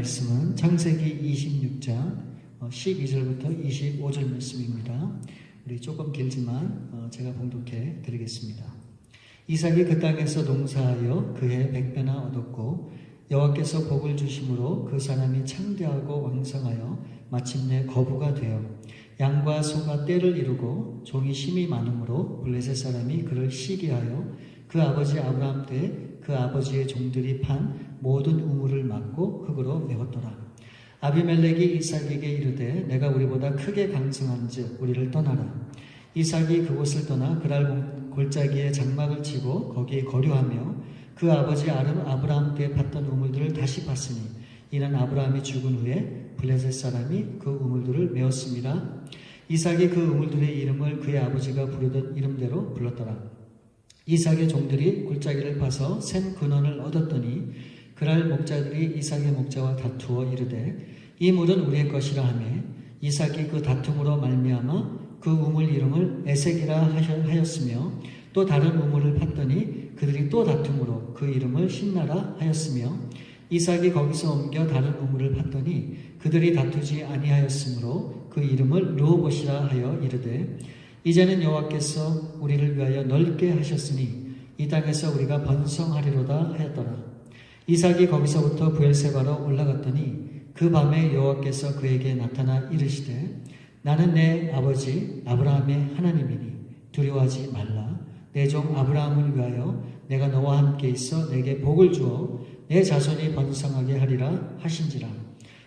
말씀은 창세기 26장 12절부터 25절 말씀입니다. 우리 조금 길지만 제가 봉독해 드리겠습니다. 이삭이 그 땅에서 농사하여 그해 100배나 얻었고 여호와께서 복을 주심으로 그 사람이 창대하고 왕성하여 마침내 거부가 되어 양과 소가 떼를 이루고 종이 힘이 많으므로 블레셋 사람이 그를 시기하여 그 아버지 아브라함 때 그 아버지의 종들이 판 모든 우물을 막고 흙으로 메웠더라. 아비멜렉이 이삭에게 이르되 내가 우리보다 크게 강성한즉 우리를 떠나라. 이삭이 그곳을 떠나 그랄 골짜기에 장막을 치고 거기에 거류하며 그 아버지 아브라함 때 팠던 우물들을 다시 팠으니 이는 아브라함이 죽은 후에 블레셋 사람이 그 우물들을 메웠습니다. 이삭이 그 우물들의 이름을 그의 아버지가 부르던 이름대로 불렀더라. 이삭의 종들이 골짜기를 파서 샘 근원을 얻었더니 그랄 목자들이 이삭의 목자와 다투어 이르되 이 물은 우리의 것이라 하며 이삭이 그 다툼으로 말미암아 그 우물 이름을 에색이라 하였으며 또 다른 우물을 팠더니 그들이 또 다툼으로 그 이름을 신나라 하였으며 이삭이 거기서 옮겨 다른 우물을 팠더니 그들이 다투지 아니하였으므로 그 이름을 르호봇이라 하여 이르되 이제는 여호와께서 우리를 위하여 넓게 하셨으니 이 땅에서 우리가 번성하리로다 하였더라. 이삭이 거기서부터 브엘세바로 올라갔더니 그 밤에 여호와께서 그에게 나타나 이르시되 나는 내 아버지 아브라함의 하나님이니 두려워하지 말라. 내 종 아브라함을 위하여 내가 너와 함께 있어 내게 복을 주어 내 자손이 번성하게 하리라 하신지라.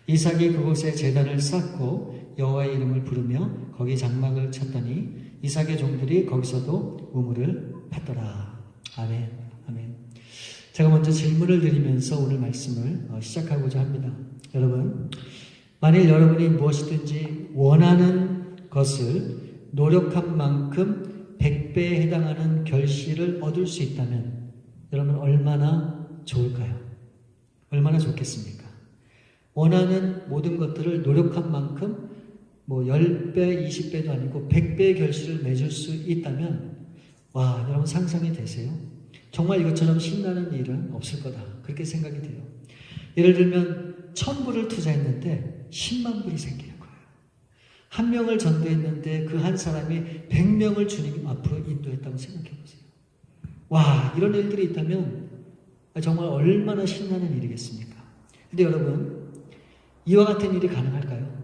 이삭이 그곳에 제단을 쌓고 여호와의 이름을 부르며 거기 장막을 쳤더니 이삭의 종들이 거기서도 우물을 팠더라. 아멘. 아멘. 제가 먼저 질문을 드리면서 오늘 말씀을 시작하고자 합니다. 여러분, 만일 여러분이 무엇이든지 원하는 것을 노력한 만큼 100배에 해당하는 결실을 얻을 수 있다면 여러분 얼마나 좋을까요? 얼마나 좋겠습니까? 원하는 모든 것들을 노력한 만큼 10배, 20배도 아니고 100배의 결실을 맺을 수 있다면 와, 여러분 상상이 되세요? 정말 이것처럼 신나는 일은 없을 거다. 그렇게 생각이 돼요. 예를 들면 1000불을 투자했는데 10만 불이 생기는 거예요. 한 명을 전도했는데 그 한 사람이 100명을 주님 앞으로 인도했다고 생각해 보세요. 와, 이런 일들이 있다면 정말 얼마나 신나는 일이겠습니까? 근데 여러분, 이와 같은 일이 가능할까요?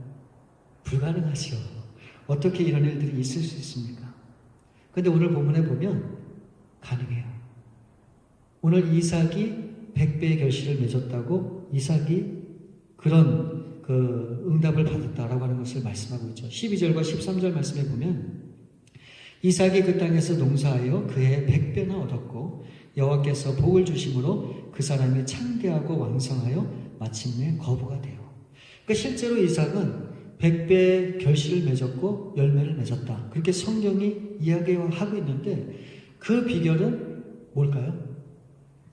불가능하죠. 어떻게 이런 일들이 있을 수 있습니까? 근데 오늘 본문에 보면 가능해요. 오늘 이삭이 100배의 결실을 맺었다고 이삭이 그런 응답을 받았다라고 하는 것을 말씀하고 있죠. 12절과 13절 말씀에 보면 이삭이 그 땅에서 농사하여 그해 100배나 얻었고 여호와께서 복을 주심으로 그 사람이 창대하고 왕성하여 마침내 거부가 돼요. 그러니까 실제로 이삭은 100배의 결실을 맺었고 열매를 맺었다. 그렇게 성경이 이야기하고 있는데 그 비결은 뭘까요?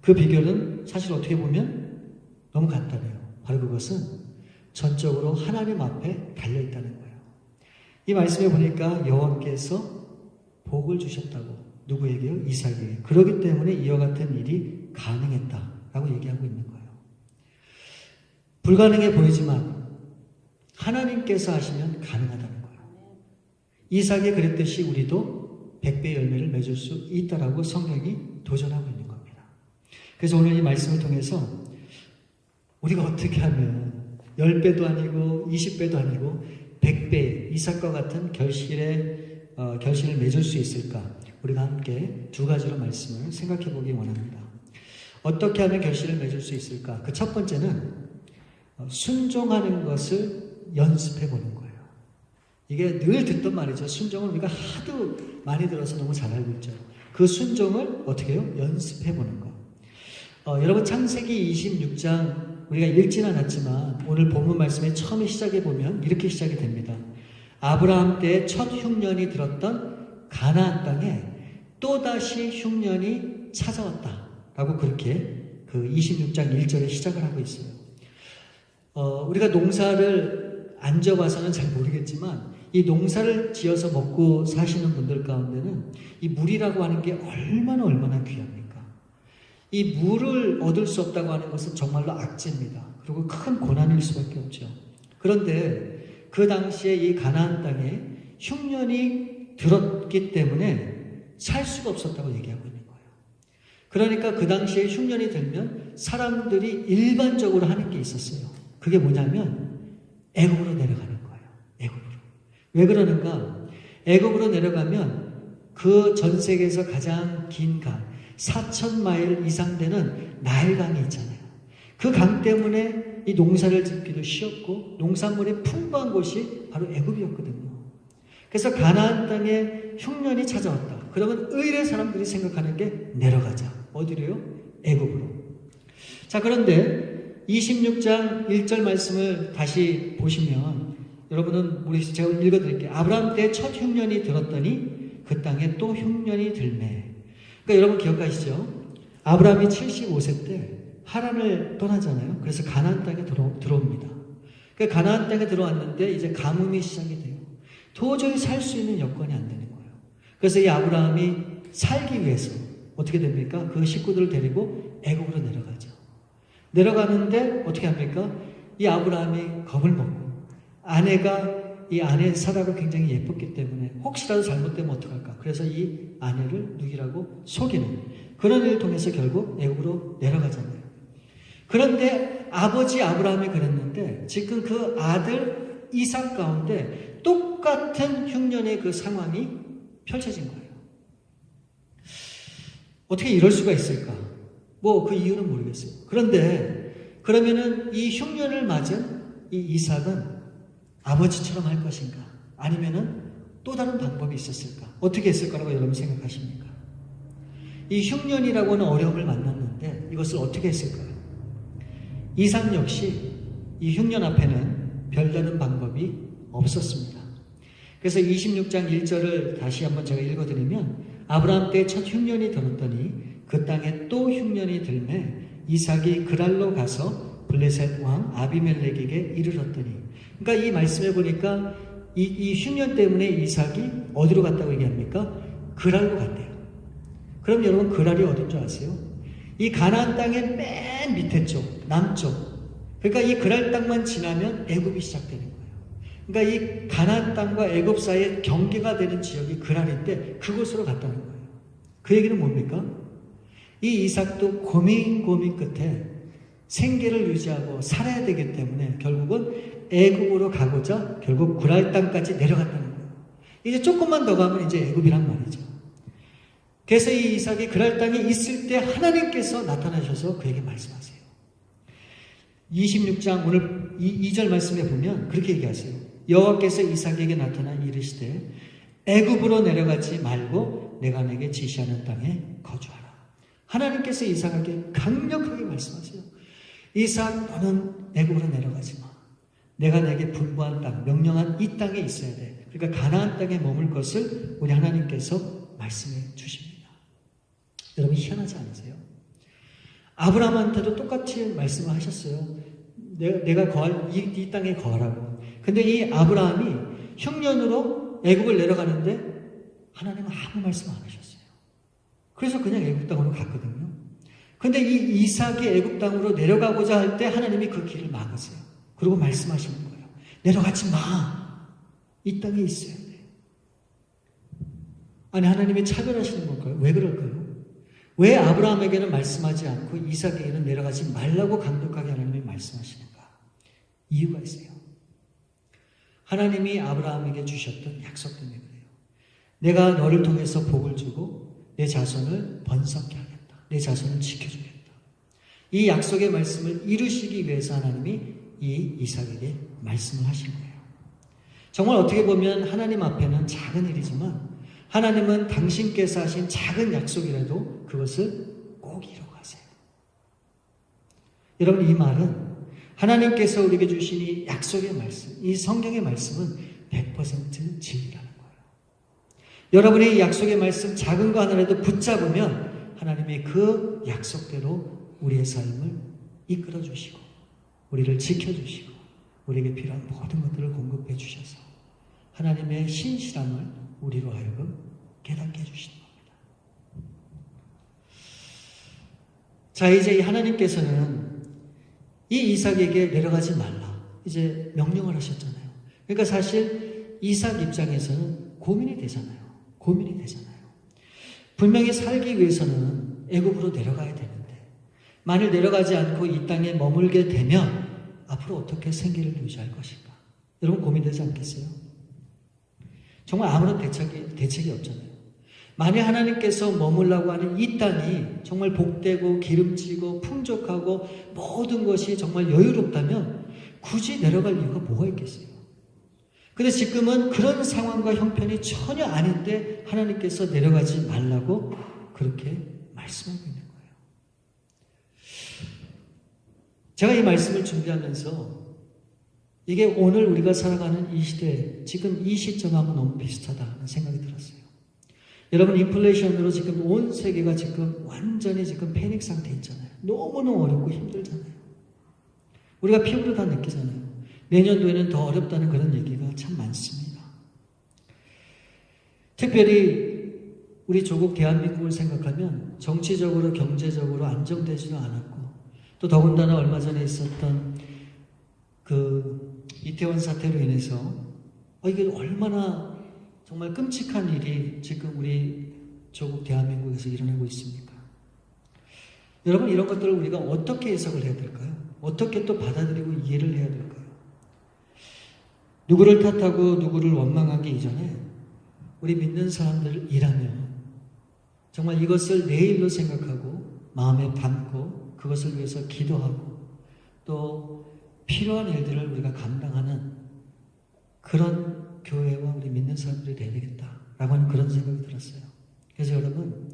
그 비결은 사실 어떻게 보면 너무 간단해요. 바로 그것은 전적으로 하나님 앞에 달려있다는 거예요. 이 말씀에 보니까 여호와께서 복을 주셨다고. 누구에게요? 이삭에게. 그렇기 때문에 이와 같은 일이 가능했다라고 얘기하고 있는 거예요. 불가능해 보이지만 하나님께서 하시면 가능하다는 거예요. 이삭이 그랬듯이 우리도 100배 열매를 맺을 수 있다라고 성경이 도전하고 있는 겁니다. 그래서 오늘 이 말씀을 통해서 우리가 어떻게 하면 10배도 아니고 20배도 아니고 100배 이삭과 같은 결실을 맺을 수 있을까? 우리가 함께 두 가지로 말씀을 생각해 보기 원합니다. 어떻게 하면 결실을 맺을 수 있을까? 그 첫 번째는 순종하는 것을 연습해 보는 거예요. 이게 늘 듣던 말이죠. 순종을 우리가 하도 많이 들어서 너무 잘 알고 있죠. 그 순종을 어떻게 해요? 연습해 보는 거. 여러분 창세기 26장 우리가 읽진 않았지만 오늘 본문 말씀의 처음에 시작해 보면 이렇게 시작이 됩니다. 아브라함 때 첫 흉년이 들었던 가나안 땅에 또다시 흉년이 찾아왔다라고 그렇게 그 26장 1절에 시작을 하고 있어요. 우리가 농사를 안 져봐서는 잘 모르겠지만 이 농사를 지어서 먹고 사시는 분들 가운데는 이 물이라고 하는 게 얼마나 귀합니까? 이 물을 얻을 수 없다고 하는 것은 정말로 악재입니다. 그리고 큰 고난일 수밖에 없죠. 그런데 그 당시에 이 가나안 땅에 흉년이 들었기 때문에 살 수가 없었다고 얘기하고 있는 거예요. 그러니까 그 당시에 흉년이 들면 사람들이 일반적으로 하는 게 있었어요. 그게 뭐냐면 애굽으로 내려가는 거예요. 애굽으로. 왜 그러는가? 애굽으로 내려가면 그 전 세계에서 가장 긴 강, 4,000마일 이상 되는 나일강이 있잖아요. 그 강 때문에 이 농사를 짓기도 쉬웠고 농산물이 풍부한 곳이 바로 애굽이었거든요. 그래서 가나안 땅에 흉년이 찾아왔다. 그러면 의뢰 사람들이 생각하는 게 내려가자. 어디로요? 애굽으로. 자, 그런데 26장 1절 말씀을 다시 보시면 여러분은 우리 제가 읽어드릴게요. 아브라함 때 첫 흉년이 들었더니 그 땅에 또 흉년이 들매. 그러니까 여러분 기억하시죠? 아브라함이 75세 때 하란을 떠나잖아요. 그래서 가나안 땅에 들어옵니다. 그러니까 가나안 땅에 들어왔는데 이제 가뭄이 시작이 돼요. 도저히 살 수 있는 여건이 안 되는 거예요. 그래서 이 아브라함이 살기 위해서 어떻게 됩니까? 그 식구들을 데리고 애굽으로 내려가죠. 내려가는데 어떻게 합니까? 이 아브라함이 겁을 먹고 아내가 이 아내 사라가 굉장히 예뻤기 때문에 혹시라도 잘못되면 어떡할까? 그래서 이 아내를 누기라고 속이는 그런 일을 통해서 결국 애굽으로 내려가잖아요. 그런데 아버지 아브라함이 그랬는데 지금 그 아들 이삭 가운데 똑같은 흉년의 그 상황이 펼쳐진 거예요. 어떻게 이럴 수가 있을까? 뭐 그 이유는 모르겠어요. 그런데 그러면은 이 흉년을 맞은 이 이삭은 아버지처럼 할 것인가? 아니면은 또 다른 방법이 있었을까? 어떻게 했을 거라고 여러분 생각하십니까? 이 흉년이라고 하는 어려움을 만났는데 이것을 어떻게 했을까요? 이삭 역시 이 흉년 앞에는 별다른 방법이 없었습니다. 그래서 26장 1절을 다시 한번 제가 읽어드리면 아브라함 때 첫 흉년이 들었더니 그 땅에 또 흉년이 들매 이삭이 그랄로 가서 블레셋 왕 아비멜렉에게 이르렀더니 그러니까 이 말씀에 보니까 이 흉년 때문에 이삭이 어디로 갔다고 얘기합니까? 그랄로 갔대요. 그럼 여러분 그랄이 어딘 줄 아세요? 이 가나안 땅의 맨 밑에 쪽, 남쪽. 그러니까 이 그랄 땅만 지나면 애굽이 시작되는 거예요. 그러니까 이 가나안 땅과 애굽 사이에 경계가 되는 지역이 그랄인데 그곳으로 갔다는 거예요. 그 얘기는 뭡니까? 이 이삭도 고민 끝에 생계를 유지하고 살아야 되기 때문에 결국은 애굽으로 가고자 결국 그랄 땅까지 내려갔다는 거예요. 이제 조금만 더 가면 이제 애굽이란 말이죠. 그래서 이 이삭이 그랄 땅에 있을 때 하나님께서 나타나셔서 그에게 말씀하세요. 26장 오늘 2절 말씀에 보면 그렇게 얘기하세요. 여호와께서 이삭에게 나타나 이르시되 애굽으로 내려가지 말고 내가 내게 지시하는 땅에 거주하라. 하나님께서 이삭에게 강력하게 말씀하세요. 이삭 너는 애굽으로 내려가지 마. 내가 내게 분부한 땅, 명령한 이 땅에 있어야 돼. 그러니까 가나안 땅에 머물 것을 우리 하나님께서 말씀해 주십니다. 여러분 희한하지 않으세요? 아브라함한테도 똑같이 말씀을 하셨어요. 내가 거할 이 땅에 거하라고. 근데 이 아브라함이 흉년으로 애굽을 내려가는데 하나님은 아무 말씀 안 하셨어요. 그래서 그냥 애굽 땅으로 갔거든요. 근데 이 이삭이 애굽 땅으로 내려가고자 할 때 하나님이 그 길을 막으세요. 그리고 말씀하시는 거예요. 내려가지 마. 이 땅에 있어야 돼. 아니 하나님이 차별하시는 걸까요? 왜 그럴까요? 왜 아브라함에게는 말씀하지 않고 이삭에게는 내려가지 말라고 강력하게 하나님이 말씀하시는가? 이유가 있어요. 하나님이 아브라함에게 주셨던 약속 때문에 그래요. 내가 너를 통해서 복을 주고 내 자손을 번성케 하겠다. 내 자손을 지켜주겠다. 이 약속의 말씀을 이루시기 위해서 하나님이 이 이삭에게 말씀을 하신 거예요. 정말 어떻게 보면 하나님 앞에는 작은 일이지만 하나님은 당신께서 하신 작은 약속이라도 그것을 꼭 이루어가세요. 여러분 이 말은 하나님께서 우리에게 주신 이 약속의 말씀, 이 성경의 말씀은 100% 진리라는 거예요. 여러분의 이 약속의 말씀 작은 거 하나라도 붙잡으면 하나님이 그 약속대로 우리의 삶을 이끌어 주시고 우리를 지켜주시고 우리에게 필요한 모든 것들을 공급해 주셔서 하나님의 신실함을 우리로 하여금 깨닫게 해주시는 겁니다. 자, 이제 이 하나님께서는 이 이삭에게 내려가지 말라. 이제 명령을 하셨잖아요. 그러니까 사실 이삭 입장에서는 고민이 되잖아요. 고민이 되잖아요. 분명히 살기 위해서는 애굽으로 내려가야 되는데 만일 내려가지 않고 이 땅에 머물게 되면 앞으로 어떻게 생계를 유지할 것인가? 여러분 고민되지 않겠어요? 정말 아무런 대책이 없잖아요. 만일 하나님께서 머물라고 하는 이 땅이 정말 복되고 기름지고 풍족하고 모든 것이 정말 여유롭다면 굳이 내려갈 이유가 뭐가 있겠어요? 근데 지금은 그런 상황과 형편이 전혀 아닌데 하나님께서 내려가지 말라고 그렇게 말씀하고 있는 거예요. 제가 이 말씀을 준비하면서 이게 오늘 우리가 살아가는 이 시대, 지금 이 시점하고 너무 비슷하다는 생각이 들었어요. 여러분 인플레이션으로 지금 온 세계가 지금 완전히 지금 패닉 상태에 있잖아요. 너무너무 어렵고 힘들잖아요. 우리가 피부로 다 느끼잖아요. 내년도에는 더 어렵다는 그런 얘기가 참 많습니다. 특별히 우리 조국 대한민국을 생각하면 정치적으로 경제적으로 안정되지도 않았고 또 더군다나 얼마 전에 있었던 그 이태원 사태로 인해서 이게 얼마나 정말 끔찍한 일이 지금 우리 조국 대한민국에서 일어나고 있습니까? 여러분 이런 것들을 우리가 어떻게 해석을 해야 될까요? 어떻게 또 받아들이고 이해를 해야 될까요? 누구를 탓하고 누구를 원망하기 이전에 우리 믿는 사람들이라면 정말 이것을 내 일로 생각하고 마음에 담고 그것을 위해서 기도하고 또 필요한 일들을 우리가 감당하는 그런 교회와 우리 믿는 사람들이 되어야 되겠다라고 하는 그런 생각이 들었어요. 그래서 여러분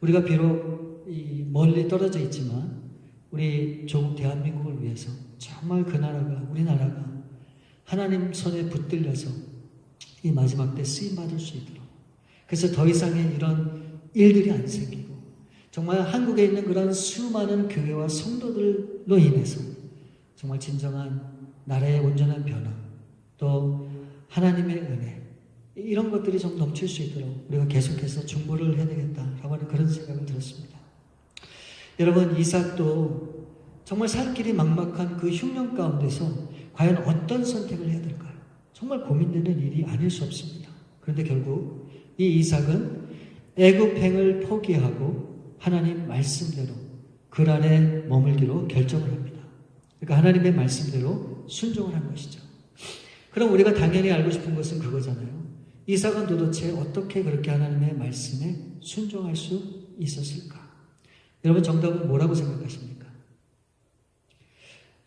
우리가 비록 멀리 떨어져 있지만 우리 조국 대한민국을 위해서 정말 그 나라가 우리나라가 하나님 손에 붙들려서 이 마지막 때 쓰임받을 수 있도록 그래서 더 이상의 이런 일들이 안 생기고 정말 한국에 있는 그런 수많은 교회와 성도들로 인해서 정말 진정한 나라의 온전한 변화 또 하나님의 은혜 이런 것들이 좀 넘칠 수 있도록 우리가 계속해서 중보를 해야 되겠다라고 하는 그런 생각을 들었습니다. 여러분 이삭도 정말 살 길이 막막한 그 흉년 가운데서 과연 어떤 선택을 해야 될까요? 정말 고민되는 일이 아닐 수 없습니다. 그런데 결국 이 이삭은 애굽행을 포기하고 하나님 말씀대로 그 안에 머물기로 결정을 합니다. 그러니까 하나님의 말씀대로 순종을 한 것이죠. 그럼 우리가 당연히 알고 싶은 것은 그거잖아요. 이삭은 도대체 어떻게 그렇게 하나님의 말씀에 순종할 수 있었을까? 여러분 정답은 뭐라고 생각하십니까?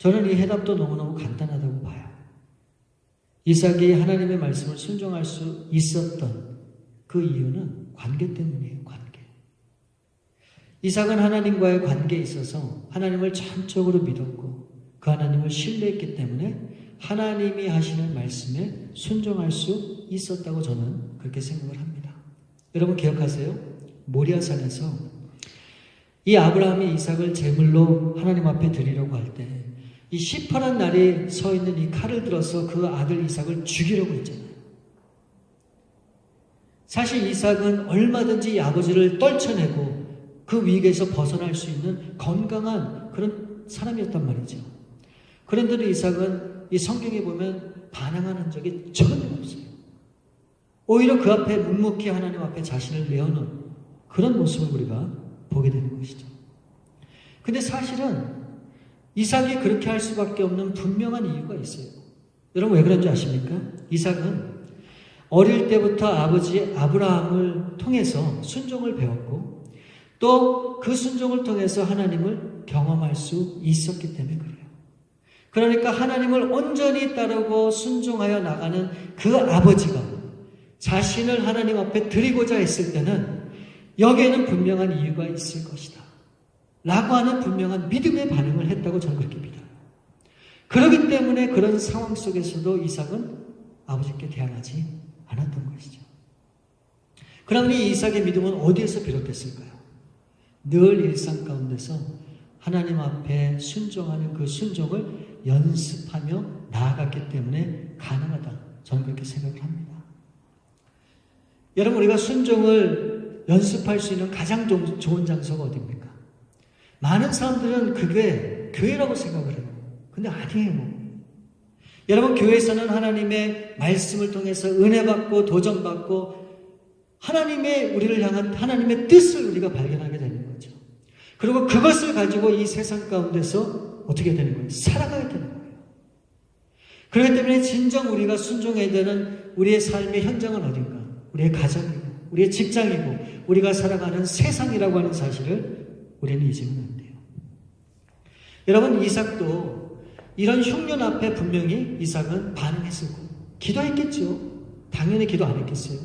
저는 이 해답도 너무너무 간단하다고 봐요. 이삭이 하나님의 말씀을 순종할 수 있었던 그 이유는 관계 때문이에요. 관계. 이삭은 하나님과의 관계에 있어서 하나님을 전적으로 믿었고 그 하나님을 신뢰했기 때문에 하나님이 하시는 말씀에 순종할 수 있었다고 저는 그렇게 생각을 합니다. 여러분 기억하세요? 모리아산에서 이 아브라함이 이삭을 제물로 하나님 앞에 드리려고 할 때 이 시퍼런 날이 서 있는 이 칼을 들어서 그 아들 이삭을 죽이려고 했잖아요. 사실 이삭은 얼마든지 이 아버지를 떨쳐내고 그 위기에서 벗어날 수 있는 건강한 그런 사람이었단 말이죠. 그런데도 이삭은 이 성경에 보면 반항하는 적이 전혀 없어요. 오히려 그 앞에 묵묵히 하나님 앞에 자신을 내어놓은 그런 모습을 우리가 보게 되는 것이죠. 근데 사실은 이삭이 그렇게 할 수밖에 없는 분명한 이유가 있어요. 여러분 왜 그런지 아십니까? 이삭은 어릴 때부터 아버지 아브라함을 통해서 순종을 배웠고 또 그 순종을 통해서 하나님을 경험할 수 있었기 때문에 그래요. 그러니까 하나님을 온전히 따르고 순종하여 나가는 그 아버지가 자신을 하나님 앞에 드리고자 했을 때는 여기에는 분명한 이유가 있을 것이다 라고 하는 분명한 믿음의 반응을 했다고 저는 그렇게 믿어요. 그렇기 때문에 그런 상황 속에서도 이삭은 아버지께 대항하지 않았던 것이죠. 그럼 이 이삭의 믿음은 어디에서 비롯됐을까요? 늘 일상 가운데서 하나님 앞에 순종하는 그 순종을 연습하며 나아갔기 때문에 가능하다. 저는 그렇게 생각을 합니다. 여러분 우리가 순종을 연습할 수 있는 가장 좋은 장소가 어디입니까? 많은 사람들은 그게 교회라고 생각을 해요. 근데 아니에요. 여러분, 교회에서는 하나님의 말씀을 통해서 은혜 받고 도전 받고 하나님의 우리를 향한 하나님의 뜻을 우리가 발견하게 되는 거죠. 그리고 그것을 가지고 이 세상 가운데서 어떻게 되는 거예요? 살아가야 되는 거예요. 그렇기 때문에 진정 우리가 순종해야 되는 우리의 삶의 현장은 어딘가? 우리의 가정이고 우리의 직장이고 우리가 살아가는 세상이라고 하는 사실을 우리는 잊으면 안 돼요. 여러분, 이삭도 이런 흉년 앞에 분명히 이삭은 반응했을 거예요. 기도했겠죠. 당연히 기도 안 했겠어요.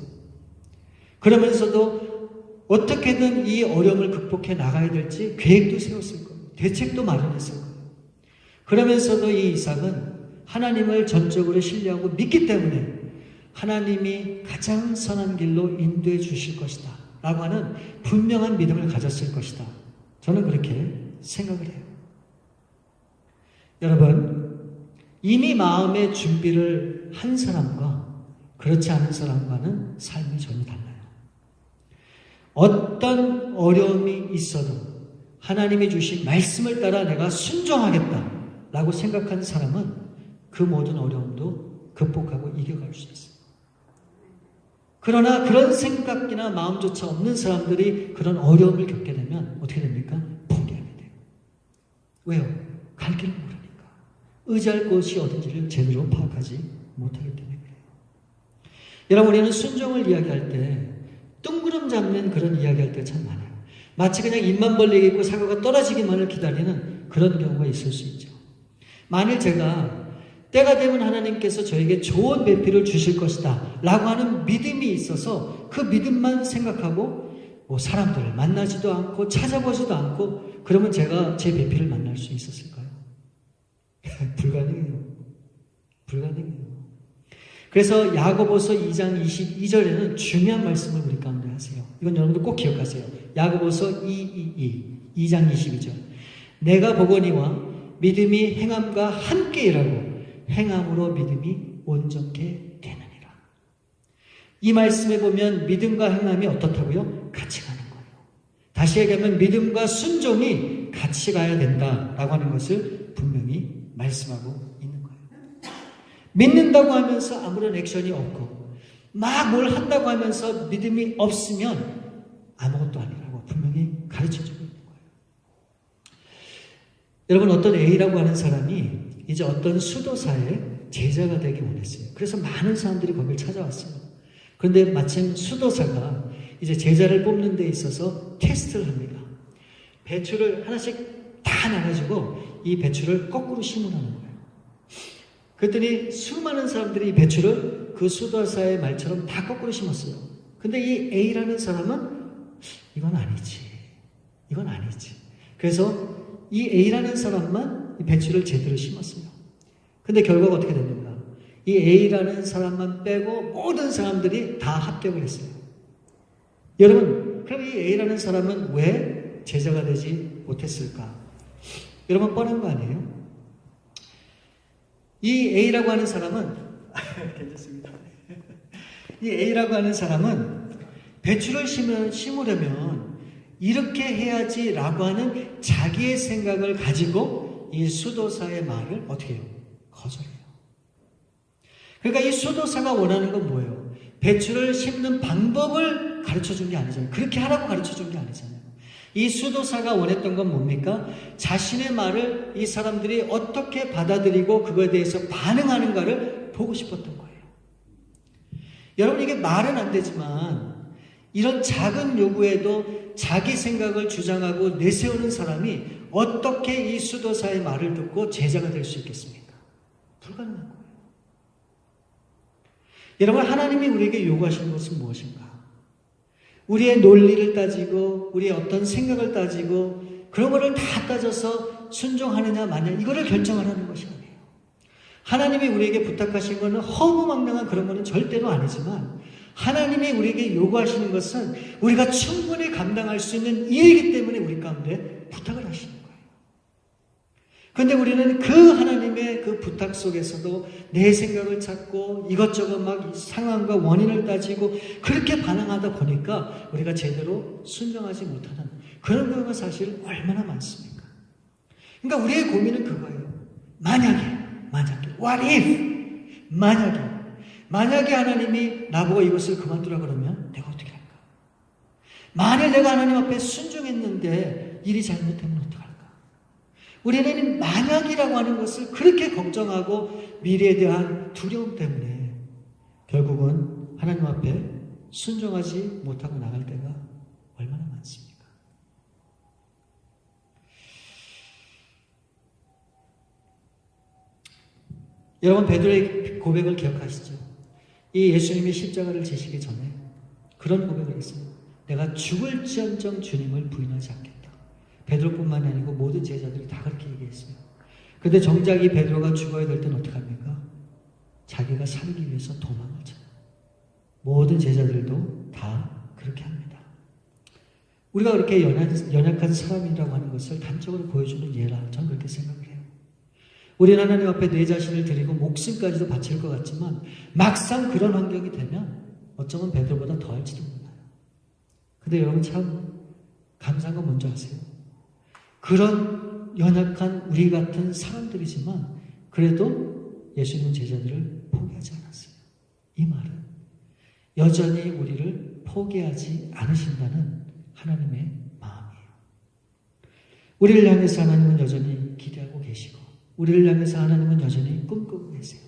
그러면서도 어떻게든 이 어려움을 극복해 나가야 될지 계획도 세웠을 거예요. 대책도 마련했을 거예요. 그러면서도 이 이삭은 하나님을 전적으로 신뢰하고 믿기 때문에 하나님이 가장 선한 길로 인도해 주실 것이다 라고 하는 분명한 믿음을 가졌을 것이다. 저는 그렇게 생각을 해요. 여러분, 이미 마음의 준비를 한 사람과 그렇지 않은 사람과는 삶이 전혀 달라요. 어떤 어려움이 있어도 하나님이 주신 말씀을 따라 내가 순종하겠다 라고 생각한 사람은 그 모든 어려움도 극복하고 이겨갈 수 있어요. 그러나 그런 생각이나 마음조차 없는 사람들이 그런 어려움을 겪게 되면 어떻게 됩니까? 포기하게 돼요. 왜요? 갈 길을 모르니까. 의지할 곳이 어딘지를 제대로 파악하지 못하기 때문에 그래요. 여러분, 우리는 순종을 이야기할 때 뜬구름 잡는 그런 이야기할 때 참 많아요. 마치 그냥 입만 벌리고 사과가 떨어지기만을 기다리는 그런 경우가 있을 수 있죠. 만일 제가 때가 되면 하나님께서 저에게 좋은 배필을 주실 것이다 라고 하는 믿음이 있어서 그 믿음만 생각하고 사람들을 만나지도 않고 찾아보지도 않고 그러면 제가 제 배필을 만날 수 있었을까요? 불가능해요. 불가능해요. 그래서 야고보서 2장 22절에는 중요한 말씀을 우리 가운데 하세요. 이건 여러분들 꼭 기억하세요. 야고보서 2장 22절. 내가 보거니와 믿음이 행함과 함께 일하고 행함으로 믿음이 온전케 되느니라. 이 말씀에 보면 믿음과 행함이 어떻다고요? 같이 가는 거예요. 다시 얘기하면 믿음과 순종이 같이 가야 된다라고 하는 것을 분명히 말씀하고 있는 거예요. 믿는다고 하면서 아무런 액션이 없고 막 뭘 한다고 하면서 믿음이 없으면 아무것도 아니라고 분명히 가르쳐주고 있는 거예요. 여러분, 어떤 A라고 하는 사람이 이제 어떤 수도사의 제자가 되기 원했어요. 그래서 많은 사람들이 거기를 찾아왔어요. 그런데 마침 수도사가 이제 제자를 뽑는 데 있어서 테스트를 합니다. 배추를 하나씩 다 나눠주고 이 배추를 거꾸로 심으라는 거예요. 그랬더니 수많은 사람들이 이 배추를 그 수도사의 말처럼 다 거꾸로 심었어요. 근데 이 A라는 사람은 이건 아니지. 이건 아니지. 그래서 이 A라는 사람만 이 배추를 제대로 심었어요. 근데 결과가 어떻게 됐는가? 이 A라는 사람만 빼고 모든 사람들이 다 합격을 했어요. 여러분, 그럼 이 A라는 사람은 왜 제자가 되지 못했을까? 여러분, 뻔한 거 아니에요? 이 A라고 하는 사람은 괜찮습니다. 이 A라고 하는 사람은 배추를 심으려면 이렇게 해야지라고 하는 자기의 생각을 가지고 이 수도사의 말을 어떻게 해요? 거절해요. 그러니까 이 수도사가 원하는 건 뭐예요? 배추를 심는 방법을 가르쳐준 게 아니잖아요. 그렇게 하라고 가르쳐준 게 아니잖아요. 이 수도사가 원했던 건 뭡니까? 자신의 말을 이 사람들이 어떻게 받아들이고 그거에 대해서 반응하는가를 보고 싶었던 거예요. 여러분, 이게 말은 안 되지만 이런 작은 요구에도 자기 생각을 주장하고 내세우는 사람이 어떻게 이 수도사의 말을 듣고 제자가 될 수 있겠습니까? 불가능한 거예요. 여러분, 하나님이 우리에게 요구하시는 것은 무엇인가? 우리의 논리를 따지고 우리의 어떤 생각을 따지고 그런 거를 다 따져서 순종하느냐 마느냐 이거를 결정하라는 것이 아니에요. 하나님이 우리에게 부탁하신 것은 허무맹랑한 그런 것은 절대로 아니지만 하나님이 우리에게 요구하시는 것은 우리가 충분히 감당할 수 있는 일이기 때문에 우리 가운데 부탁을 하시는 거예요. 그런데 우리는 그 하나님의 그 부탁 속에서도 내 생각을 찾고 이것저것 막 상황과 원인을 따지고 그렇게 반응하다 보니까 우리가 제대로 순종하지 못하는 그런 경우가 사실 얼마나 많습니까? 그러니까 우리의 고민은 그거예요. 만약에, what if? 만약에 하나님이 나보고 이것을 그만두라 그러면 내가 어떻게 할까? 만일 내가 하나님 앞에 순종했는데 일이 잘못되면 어떡할까? 우리는 만약이라고 하는 것을 그렇게 걱정하고 미래에 대한 두려움 때문에 결국은 하나님 앞에 순종하지 못하고 나갈 때가 얼마나 많습니까? 여러분, 베드로의 고백을 기억하시죠? 이 예수님이 십자가를 지시기 전에 그런 고백을 했어요. 내가 죽을지언정 주님을 부인하지 않겠다. 베드로뿐만이 아니고 모든 제자들이 다 그렇게 얘기했어요. 그런데 정작 이 베드로가 죽어야 될 때는 어떡합니까? 자기가 살기 위해서 도망을 쳐요. 모든 제자들도 다 그렇게 합니다. 우리가 그렇게 연약한 사람이라고 하는 것을 단적으로 보여주는 예라, 저는 그렇게 생각을 해요. 우리는 하나님 앞에 내 자신을 드리고 목숨까지도 바칠 것 같지만 막상 그런 환경이 되면 어쩌면 베드로보다 더 할지도 몰라요. 근데 여러분, 참 감사한 건 뭔지 아세요? 그런 연약한 우리 같은 사람들이지만 그래도 예수님은 제자들을 포기하지 않았어요. 이 말은 여전히 우리를 포기하지 않으신다는 하나님의 마음이에요. 우리를 향해서 하나님은 여전히 기대하고 계시고 우리를 향해서 하나님은 여전히 꿈꾸고 계세요.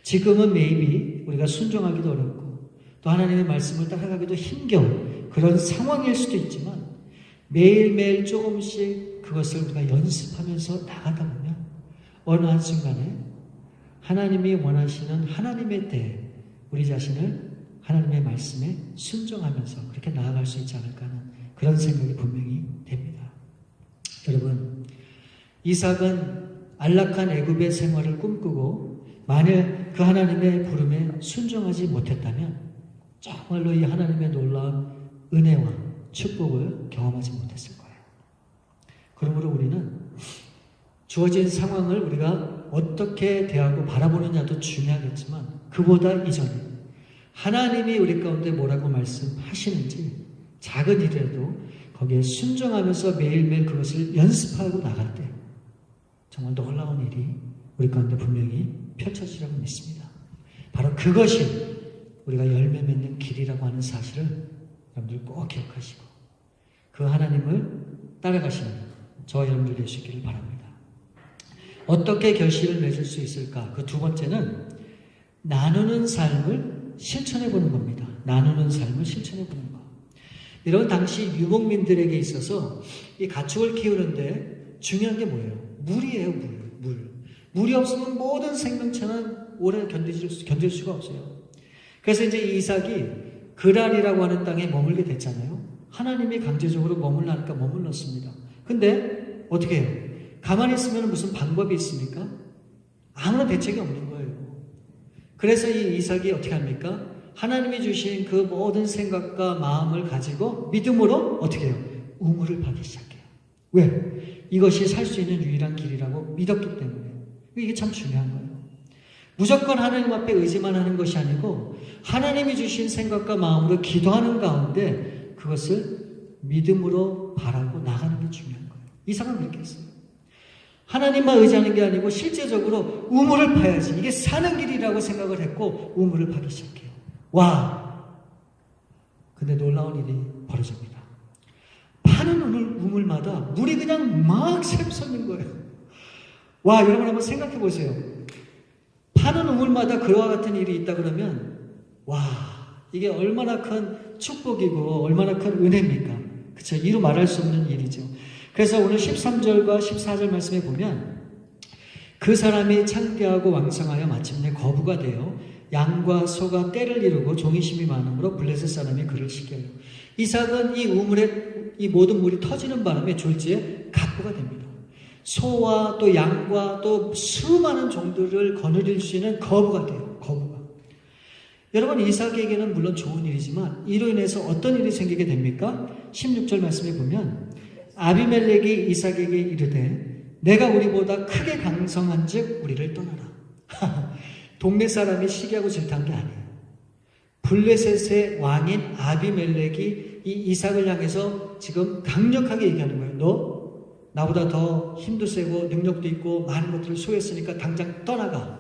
지금은 maybe 우리가 순종하기도 어렵고 또 하나님의 말씀을 따라가기도 힘겨운 그런 상황일 수도 있지만 매일매일 조금씩 그것을 우리가 연습하면서 나가다 보면 어느 한순간에 하나님이 원하시는 하나님의 때에 우리 자신을 하나님의 말씀에 순종하면서 그렇게 나아갈 수 있지 않을까 하는 그런 생각이 분명히 됩니다. 여러분, 이삭은 안락한 애굽의 생활을 꿈꾸고 만일 그 하나님의 부름에 순종하지 못했다면 정말로 이 하나님의 놀라운 은혜와 축복을 경험하지 못했을 거예요. 그러므로 우리는 주어진 상황을 우리가 어떻게 대하고 바라보느냐도 중요하겠지만 그보다 이전에 하나님이 우리 가운데 뭐라고 말씀하시는지 작은 일이라도 거기에 순종하면서 매일매일 그것을 연습하고 나갈 때 정말 놀라운 일이 우리 가운데 분명히 펼쳐지라고 믿습니다. 바로 그것이 우리가 열매 맺는 길이라고 하는 사실을 여러분들 꼭 기억하시고 그 하나님을 따라가시는 저와 여러분들 되시기를 바랍니다. 어떻게 결실을 맺을 수 있을까? 그 두 번째는 나누는 삶을 실천해 보는 겁니다. 나누는 삶을 실천해 보는 것. 이런 당시 유목민들에게 있어서 이 가축을 키우는데 중요한 게 뭐예요? 물이에요, 물. 물이 없으면 모든 생명체는 오래 견딜 수가 없어요. 그래서 이제 이삭이 그랄이라고 하는 땅에 머물게 됐잖아요. 하나님이 강제적으로 머물라니까 머물렀습니다. 근데 어떻게 해요? 가만히 있으면 무슨 방법이 있습니까? 아무런 대책이 없는 거예요. 그래서 이 이삭이 어떻게 합니까? 하나님이 주신 그 모든 생각과 마음을 가지고 믿음으로 어떻게 해요? 우물을 파기 시작해요. 왜? 이것이 살 수 있는 유일한 길이라고 믿었기 때문에. 이게 참 중요한 거예요. 무조건 하나님 앞에 의지만 하는 것이 아니고 하나님이 주신 생각과 마음으로 기도하는 가운데 그것을 믿음으로 바라고 나가는 게 중요한 거예요. 이삭은 그렇게 했어요. 하나님만 의지하는 게 아니고 실제적으로 우물을 파야지. 이게 사는 길이라고 생각을 했고 우물을 파기 시작해요. 와! 근데 놀라운 일이 벌어집니다. 파는 우물마다 물이 그냥 막 샘솟는 거예요. 와, 여러분 한번 생각해 보세요. 파는 우물마다 그와 같은 일이 있다 그러면 와, 이게 얼마나 큰 축복이고 얼마나 큰 은혜입니까? 그렇죠? 이루 말할 수 없는 일이죠. 그래서 오늘 13절과 14절 말씀에 보면 그 사람이 창대하고 왕성하여 마침내 거부가 되어 양과 소가 떼를 이루고 종이심이 많으므로 블레셋 사람이 그를 시기하여 이삭은 이 우물에 이 모든 물이 터지는 바람에 졸지에 갑부가 됩니다. 소와 또 양과 또 수많은 종들을 거느릴 수 있는 거부가 돼요. 거부가. 여러분, 이삭에게는 물론 좋은 일이지만 이로 인해서 어떤 일이 생기게 됩니까? 16절 말씀에 보면 아비멜렉이 이삭에게 이르되 내가 우리보다 크게 강성한 즉 우리를 떠나라. 동네 사람이 시기하고 질투한 게 아니에요. 블레셋의 왕인 아비멜렉이 이 이삭을 향해서 지금 강력하게 얘기하는 거예요. 너 나보다 더 힘도 세고 능력도 있고 많은 것들을 소유했으니까 당장 떠나가.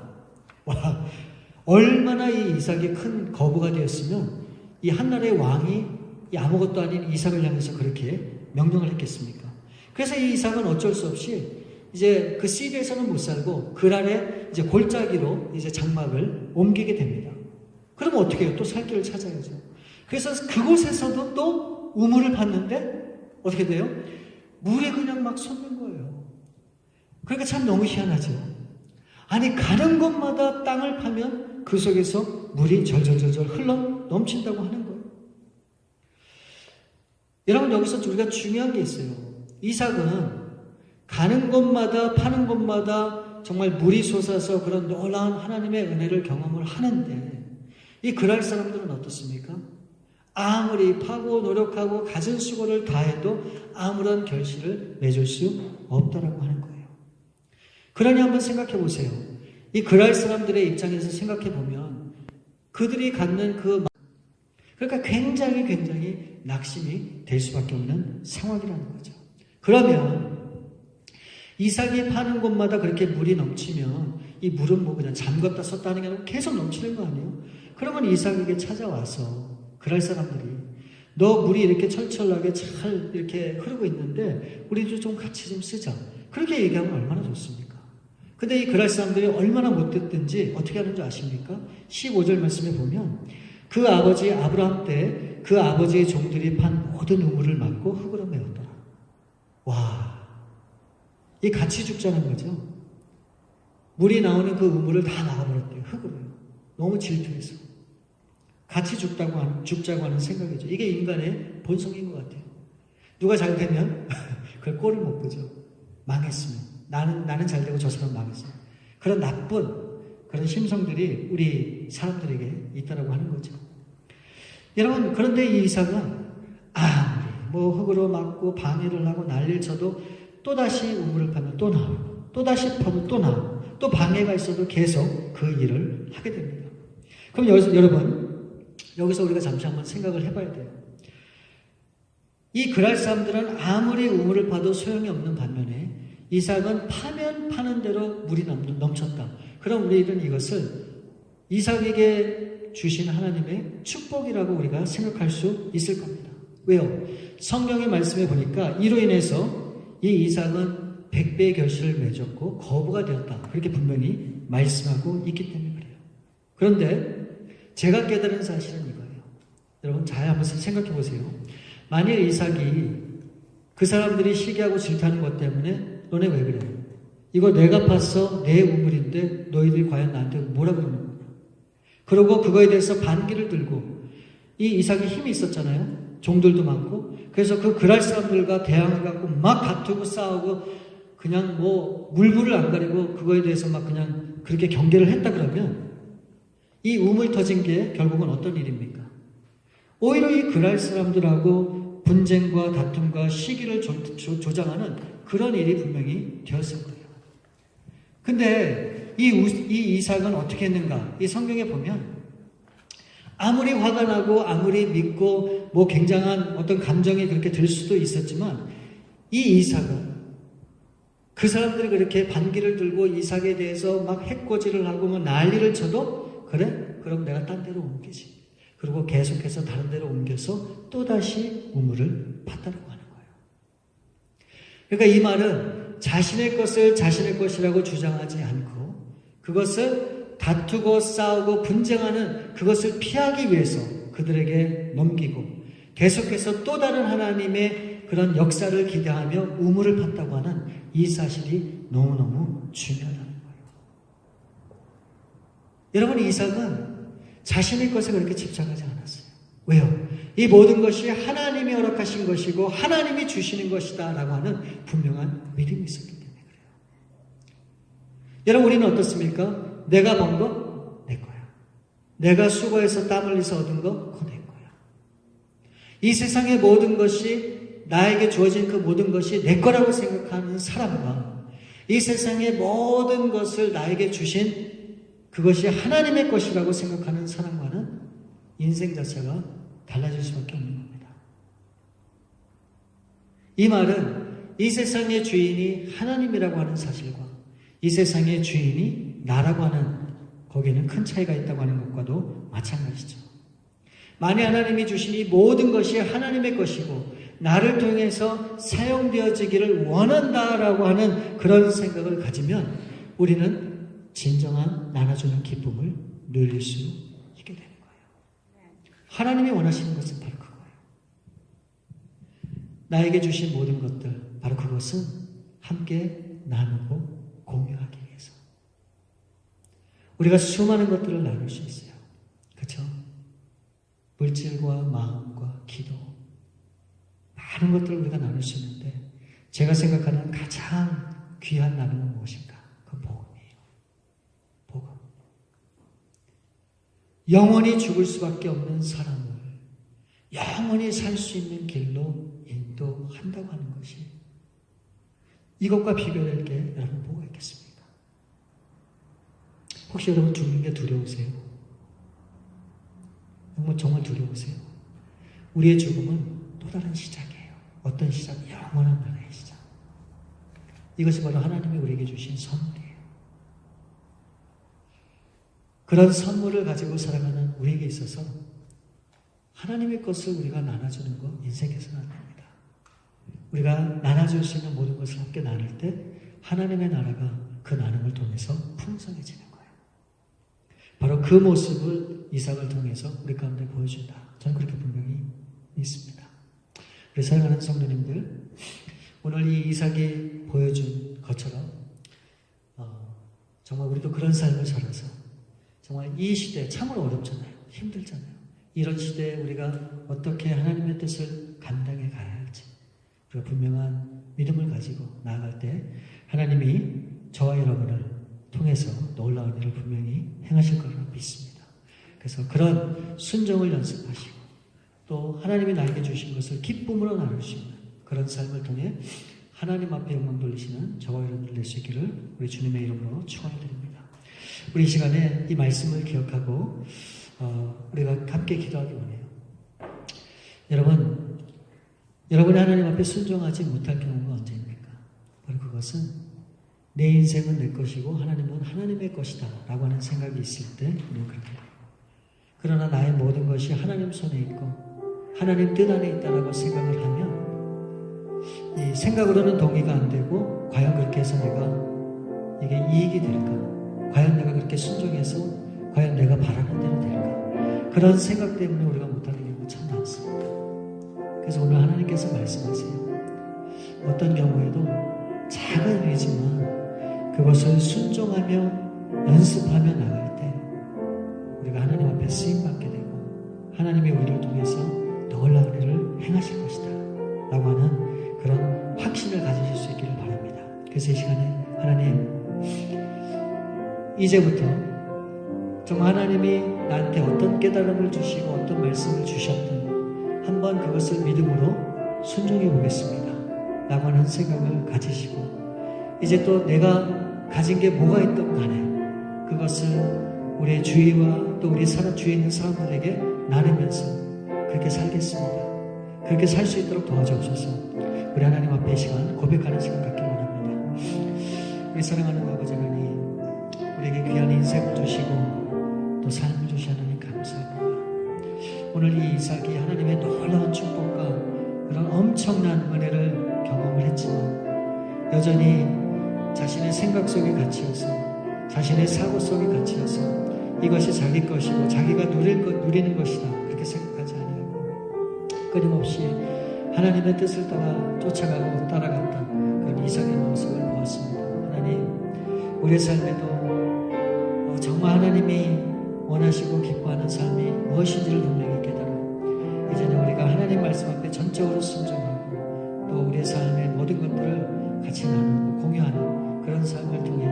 와, 얼마나 이 이삭이 큰 거부가 되었으면 이 한나라의 왕이 이 아무것도 아닌 이삭을 향해서 그렇게 명령을 했겠습니까? 그래서 이 이삭은 어쩔 수 없이 이제 그 시드에서는 못 살고 그랄에 이제 골짜기로 이제 장막을 옮기게 됩니다. 그러면 어떻게 해요? 또 살 길을 찾아야죠. 그래서 그곳에서도 또 우물을 봤는데 어떻게 돼요? 물이 그냥 막 솟는 거예요. 그러니까 참 너무 희한하죠. 아니 가는 곳마다 땅을 파면 그 속에서 물이 절절절절 흘러 넘친다고 하는 거예요. 여러분 여기서 우리가 중요한 게 있어요. 이삭은 가는 곳마다 파는 곳마다 정말 물이 솟아서 그런 놀라운 하나님의 은혜를 경험을 하는데 이 그랄 사람들은 어떻습니까? 아무리 파고 노력하고 가진 수고를 다해도 아무런 결실을 맺을 수 없다라고 하는 거예요. 그러니 한번 생각해 보세요. 이 그랄 사람들의 입장에서 생각해 보면 그들이 갖는 그러니까 굉장히 낙심이 될 수밖에 없는 상황이라는 거죠. 그러면 이삭이 파는 곳마다 그렇게 물이 넘치면 이 물은 뭐 그냥 잠갔다 썼다 하는 게 아니라 계속 넘치는 거 아니에요? 그러면 이삭에게 찾아와서 그랄 사람들이 너 물이 이렇게 철철하게 잘 이렇게 흐르고 있는데 우리도 좀 같이 좀 쓰자. 그렇게 얘기하면 얼마나 좋습니까? 근데 이 그랄 사람들이 얼마나 못 듣든지 어떻게 하는 줄 아십니까? 15절 말씀에 보면 그 아버지 아브라함 때 그 아버지의 종들이 판 모든 우물을 막고 흙으로 메웠더라. 와, 이 같이 죽자는 거죠. 물이 나오는 그 우물을 다 막아버렸대요. 흙으로요. 너무 질투해서. 같이 죽자고 하는 생각이죠. 이게 인간의 본성인 것 같아요. 누가 잘 되면 그걸 꼴을 못 보죠. 망했으면. 나는 잘 되고 저 사람 망했어요. 그런 나쁜 그런 심성들이 우리 사람들에게 있다라고 하는 거죠. 여러분, 그런데 이 이삭은 아무리 뭐 흙으로 막고 방해를 하고 난리를 쳐도 또다시 우물을 파면 또 나오고 또다시 파도 또 나오고 또 방해가 있어도 계속 그 일을 하게 됩니다. 그럼 여기서 우리가 잠시 한번 생각을 해봐야 돼요. 이 그랄 사람들은 아무리 우물을 파도 소용이 없는 반면에 이삭은 파면 파는 대로 물이 넘쳤다. 그럼 우리는 이것을 이삭에게 주신 하나님의 축복이라고 우리가 생각할 수 있을 겁니다. 왜요? 성경의 말씀에 보니까 이로 인해서 이 이삭은 100배의 결실을 맺었고 거부가 되었다. 그렇게 분명히 말씀하고 있기 때문에 그래요. 그런데 제가 깨달은 사실은 이거예요. 여러분 잘 한번 생각해 보세요. 만일 이삭이 그 사람들이 시기하고 질투하는 것 때문에 너네 왜 그래? 이거 내가 팠어. 내 우물인데 너희들이 과연 나한테 뭐라 그러는 거냐? 그러고 그거에 대해서 반기를 들고 이 이삭이 힘이 있었잖아요. 종들도 많고. 그래서 그 그랄 사람들과 대항을 갖고 막 다투고 싸우고 그냥 뭐 물불을 안 가리고 그거에 대해서 막 그냥 그렇게 경계를 했다 그러면 이 우물 터진 게 결국은 어떤 일입니까? 오히려 이 그랄 사람들하고 분쟁과 다툼과 시기를 조장하는 그런 일이 분명히 되었을 거예요. 근데 이 이삭은 어떻게 했는가? 이 성경에 보면 아무리 화가 나고 아무리 믿고 뭐 굉장한 어떤 감정이 그렇게 들 수도 있었지만 이 이삭은 그 사람들이 그렇게 반기를 들고 이삭에 대해서 막 해코지를 하고 뭐 난리를 쳐도 그래? 그럼 내가 딴 데로 옮기지. 그리고 계속해서 다른 데로 옮겨서 또다시 우물을 팠다라고 하는 거예요. 그러니까 이 말은 자신의 것을 자신의 것이라고 주장하지 않고 그것을 다투고 싸우고 분쟁하는 그것을 피하기 위해서 그들에게 넘기고 계속해서 또 다른 하나님의 그런 역사를 기대하며 우물을 팠다고 하는 이 사실이 너무너무 중요하다는 거예요. 여러분 이삭은 자신의 것에 그렇게 집착하지 않았어요. 왜요? 이 모든 것이 하나님이 허락하신 것이고 하나님이 주시는 것이다 라고 하는 분명한 믿음이 있었기 때문에 그래요. 여러분 우리는 어떻습니까? 내가 번 거 내 거야. 내가 수고해서 땀 흘려서 얻은 거 그거 내 거야. 이 세상의 모든 것이 나에게 주어진 그 모든 것이 내 거라고 생각하는 사람과 이 세상의 모든 것을 나에게 주신 그것이 하나님의 것이라고 생각하는 사람과는 인생 자체가 달라질 수밖에 없는 겁니다. 이 말은 이 세상의 주인이 하나님이라고 하는 사실과 이 세상의 주인이 나라고 하는 거기에는 큰 차이가 있다고 하는 것과도 마찬가지죠. 만일 하나님이 주신 이 모든 것이 하나님의 것이고 나를 통해서 사용되어지기를 원한다라고 하는 그런 생각을 가지면 우리는 진정한 나눠주는 기쁨을 누릴 수 있게 되는 거예요. 하나님이 원하시는 것은 바로 그거예요. 나에게 주신 모든 것들, 바로 그것은 함께 나누고 공유하기 위해서. 우리가 수많은 것들을 나눌 수 있어요. 그렇죠? 물질과 마음과 기도, 많은 것들을 우리가 나눌 수 있는데 제가 생각하는 가장 귀한 나눔은 무엇인가? 그건 복음이에요. 복음. 영원히 죽을 수밖에 없는 사람을 영원히 살 수 있는 길로 인도한다고 하는 것이 이것과 비교될 게 여러분 뭐가 있겠습니까? 혹시 여러분 죽는 게 두려우세요? 정말 두려우세요? 우리의 죽음은 또 다른 시작이에요. 어떤 시작? 영원한 나라의 시작. 이것이 바로 하나님이 우리에게 주신 선물이에요. 그런 선물을 가지고 살아가는 우리에게 있어서 하나님의 것을 우리가 나눠주는 것 인생에서는 안 됩니다. 우리가 나눠줄 수 있는 모든 것을 함께 나눌 때 하나님의 나라가 그 나눔을 통해서 풍성해지는 거예요. 바로 그 모습을 이삭을 통해서 우리 가운데 보여준다. 저는 그렇게 분명히 믿습니다. 우리 사랑하는 성도님들, 오늘 이 이삭이 보여준 것처럼 정말 우리도 그런 삶을 살아서 정말 이 시대 참으로 어렵잖아요. 힘들잖아요. 이런 시대에 우리가 어떻게 하나님의 뜻을 감당해 가야 할지 우리가 분명한 믿음을 가지고 나아갈 때 하나님이 저와 여러분을 통해서 놀라운 일을 분명히 행하실 거라고 믿습니다. 그래서 그런 순종을 연습하시고 또 하나님이 나에게 주신 것을 기쁨으로 나눌 수 있는 그런 삶을 통해 하나님 앞에 영광 돌리시는 저와 여러분들 될 수 있기를 우리 주님의 이름으로 축원드립니다. 우리 이 시간에 이 말씀을 기억하고 우리가 함께 기도하기 원해요. 여러분이 하나님 앞에 순종하지 못할 경우가 언제입니까? 바로 그것은 내 인생은 내 것이고 하나님은 하나님의 것이다 라고 하는 생각이 있을 때 우리는 그렇게 해요. 그러나 나의 모든 것이 하나님 손에 있고 하나님 뜻 안에 있다라고 생각을 하면 이 생각으로는 동의가 안 되고 과연 그렇게 해서 내가 이게 이익이 될까? 과연 내가 그렇게 순종해서 과연 내가 바라는 대로 될까? 그런 생각 때문에 우리가 못하는 경우가 참 많습니다. 그래서 오늘 하나님께서 말씀하세요. 어떤 경우에도 작은 일이지만 그것을 순종하며 연습하며 나갈 때 우리가 하나님 앞에 쓰임받게 되고 하나님이 우리를 통해서 놀라운 일을 행하실 것이다 라고 하는 그런 확신을 가지실 수 있기를 바랍니다. 그래서 이 시간에 하나님 이제부터 정말 하나님이 나한테 어떤 깨달음을 주시고 어떤 말씀을 주셨든 한번 그것을 믿음으로 순종해 보겠습니다 라고 하는 생각을 가지시고 이제 또 내가 가진 게 뭐가 있든 간에 그것을 우리의 주위와 또 우리 주위에 있는 사람들에게 나누면서 그렇게 살겠습니다. 그렇게 살 수 있도록 도와주옵소서. 우리 하나님 앞에 시간 고백하는 시간 갖기 원합니다. 우리 사랑하는 아버지 하나님, 우리에게 귀한 인생을 주시고 또 삶을 주신 하나님 감사합니다. 오늘 이 이삭이 하나님의 놀라운 축복과 그런 엄청난 은혜를 경험을 했지만 여전히 자신의 생각 속에 갇혀서 자신의 사고 속에 갇혀서 이것이 자기 것이고 자기가 누리는 것이다 그렇게 생각하지 않고 끊임없이 하나님의 뜻을 따라 쫓아가고 따라갔던 그런 이삭의 모습을 보았습니다. 하나님, 우리의 삶에도 정말 하나님이 원하시고 기뻐하는 삶이 무엇인지를 분명히 깨달아 이제는 우리가 하나님 말씀 앞에 전적으로 순종하고 또 우리의 삶의 모든 것들을 같이 나누고 공유하는 그런 삶을 통해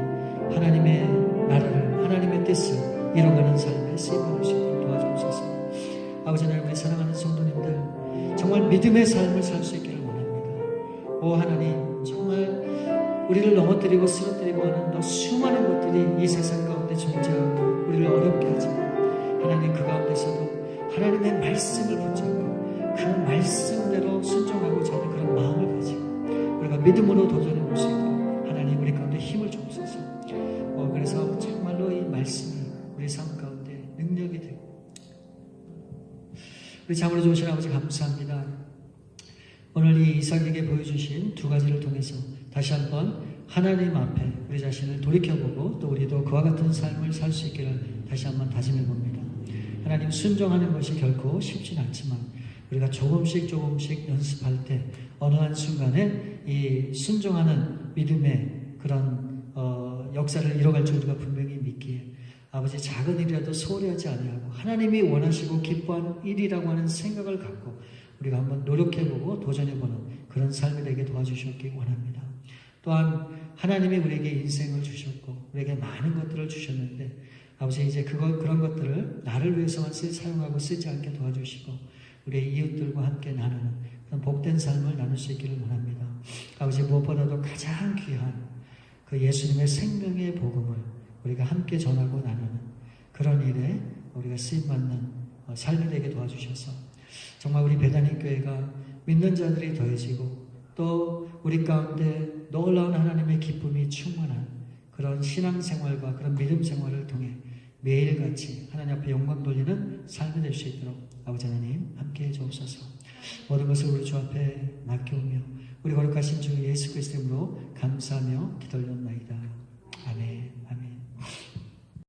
하나님의 나라를 하나님의 뜻을 이뤄가는 삶에 쓰임받을 수 있도록 도와주옵소서. 아버지 하나님, 우리 사랑하는 성도님들 정말 믿음의 삶을 살 수 있기를 원합니다. 오 하나님, 정말 우리를 넘어뜨리고 쓰러뜨리고 하는 또 수많은 것들이 이 세상 가운데 존재하고 우리를 어렵게 하지만 하나님 그 가운데서도 하나님의 말씀을 붙잡고 그 말씀대로 순종하고자 하는 그런 마음을 가지고 우리가 믿음으로 도전해 볼 수 있도록 하나님 우리 가운데 힘을 주옵소서. 그래서 정말로 이 말씀이 우리 삶 가운데 능력이 되고, 우리 참으로 좋으신 아버지 감사합니다. 오늘 이 이삭에게 보여주신 두 가지를 통해서 다시 한번 하나님 앞에 우리 자신을 돌이켜보고 또 우리도 그와 같은 삶을 살 수 있기를 다시 한번 다짐해 봅니다. 하나님, 순종하는 것이 결코 쉽진 않지만 우리가 조금씩 연습할 때 어느 한 순간에 이 순종하는 믿음의 그런 역사를 이뤄갈 줄 우리가 분명히 믿기에 아버지, 작은 일이라도 소홀히 하지 아니하고 하나님이 원하시고 기뻐하는 일이라고 하는 생각을 갖고 우리가 한번 노력해보고 도전해보는 그런 삶이 되게 도와주셨기 원합니다. 또한 하나님이 우리에게 인생을 주셨고 우리에게 많은 것들을 주셨는데 아버지, 이제 그런 것들을 나를 위해서만 사용하고 쓰지 않게 도와주시고 우리의 이웃들과 함께 나누는 그런 복된 삶을 나눌 수 있기를 원합니다. 아버지, 무엇보다도 가장 귀한 그 예수님의 생명의 복음을 우리가 함께 전하고 나누는 그런 일에 우리가 쓰임받는 삶이 되게 도와주셔서 정말 우리 배단임 교회가 믿는 자들이 더해지고 또 우리 가운데 놀라운 하나님의 기쁨이 충만한 그런 신앙생활과 그런 믿음 생활을 통해 매일같이 하나님 앞에 영광 돌리는 삶이 될 수 있도록 아버지 하나님 함께해 주옵소서. 모든 것을 우리 주 앞에 맡겨오며 우리 거룩하신 주 예수 그리스도 이름으로 감사하며 기도하옵나이다.